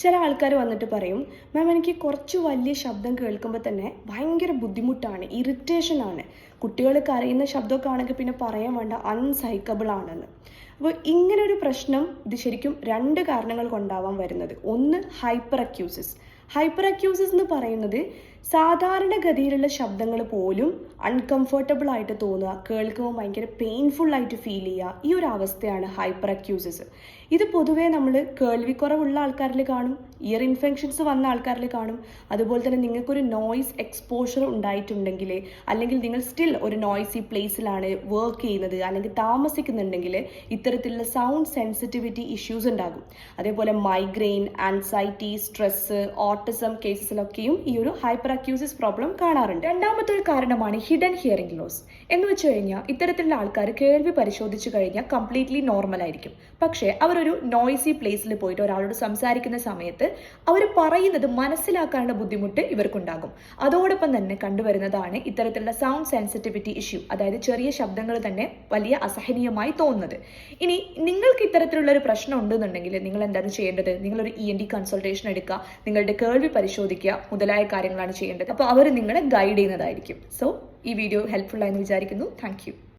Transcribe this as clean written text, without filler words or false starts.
ചില ആൾക്കാർ വന്നിട്ട് പറയും, മാം എനിക്ക് കുറച്ച് വലിയ ശബ്ദം കേൾക്കുമ്പോൾ തന്നെ ഭയങ്കര ബുദ്ധിമുട്ടാണ്, ഇറിറ്റേഷനാണ്. കുട്ടികൾ കരയുന്ന ശബ്ദമൊക്കെ ആണെങ്കിൽ പിന്നെ പറയാൻ വേണ്ട, അൺസൈക്കബിൾ ആണെന്ന്. അപ്പോൾ ഇങ്ങനൊരു പ്രശ്നം ഇത് ശരിക്കും രണ്ട് കാരണങ്ങൾ കൊണ്ടാവാൻ വരുന്നത്. ഒന്ന്, ഹൈപ്പർ അക്യൂസിസ്. ഹൈപ്പർ അക്യൂസിസ് എന്ന് പറയുന്നത് സാധാരണഗതിയിലുള്ള ശബ്ദങ്ങൾ പോലും അൺകംഫർട്ടബിൾ ആയിട്ട് തോന്നുക, കേൾക്കുമ്പോൾ ഭയങ്കര പെയിൻഫുൾ ആയിട്ട് ഫീൽ ചെയ്യുക, ഈ ഒരു അവസ്ഥയാണ് ഹൈപ്പർ അക്യൂസിസ്. ഇത് പൊതുവേ നമ്മൾ കേൾവിക്കുറവുള്ള ആൾക്കാരിൽ കാണും, ഇയർ ഇൻഫെക്ഷൻസ് വന്ന ആൾക്കാരിൽ കാണും. അതുപോലെ തന്നെ നിങ്ങൾക്കൊരു നോയ്സ് എക്സ്പോഷർ ഉണ്ടായിട്ടുണ്ടെങ്കിൽ, അല്ലെങ്കിൽ നിങ്ങൾ സ്റ്റിൽ ഒരു നോയ്സി പ്ലേസിലാണ് വർക്ക് ചെയ്യുന്നത് അല്ലെങ്കിൽ താമസിക്കുന്നുണ്ടെങ്കിൽ ഇത്തരത്തിലുള്ള സൗണ്ട് സെൻസിറ്റിവിറ്റി ഇഷ്യൂസ് ഉണ്ടാകും. അതേപോലെ മൈഗ്രെയിൻ, ആൻസൈറ്റി, സ്ട്രെസ്, ഓട്ടിസം കേസസിലൊക്കെയും ഈ ഒരു ഹൈപ്പർ അക്യൂസിസ് പ്രോബ്ലം കാണാറുണ്ട്. രണ്ടാമത്തെ ഒരു കാരണമാണ് ഹിഡൻ ഹിയറിംഗ് ലോസ്. എന്ന് വെച്ച് കഴിഞ്ഞാൽ ഇത്തരത്തിലുള്ള ആൾക്കാർ കേൾവി പരിശോധിച്ചു കഴിഞ്ഞാൽ കംപ്ലീറ്റ്ലി നോർമൽ ആയിരിക്കും. പക്ഷേ അവരൊരു നോയ്സി പ്ലേസിൽ പോയിട്ട് ഒരാളോട് സംസാരിക്കുന്ന സമയത്ത് അവർ പറയുന്നത് മനസ്സിലാക്കാനുള്ള ബുദ്ധിമുട്ട് ഇവർക്കുണ്ടാകും. അതോടൊപ്പം തന്നെ കണ്ടുവരുന്നതാണ് ഇത്തരത്തിലുള്ള സൗണ്ട് സെൻസിറ്റിവിറ്റി ഇഷ്യൂ, അതായത് ചെറിയ ശബ്ദങ്ങൾ തന്നെ വലിയ അസഹനീയമായി തോന്നുന്നത്. ഇനി നിങ്ങൾക്ക് ഇത്തരത്തിലുള്ള ഒരു പ്രശ്നം ഉണ്ടെന്നുണ്ടെങ്കിൽ നിങ്ങൾ എന്താണ് ചെയ്യേണ്ടത്? നിങ്ങളൊരു ENT കൺസൾട്ടേഷൻ എടുക്കുക, നിങ്ങളുടെ കേൾവി പരിശോധിക്കുക മുതലായ കാര്യങ്ങളാണ് ചെയ്യേണ്ടത്. അപ്പോൾ അവർ നിങ്ങളെ ഗൈഡ് ചെയ്യുന്നതായിരിക്കും. സോ ഈ വീഡിയോ ഹെൽപ്ഫുൾ ആയെന്ന് വിചാരിക്കുന്നു. Thank you.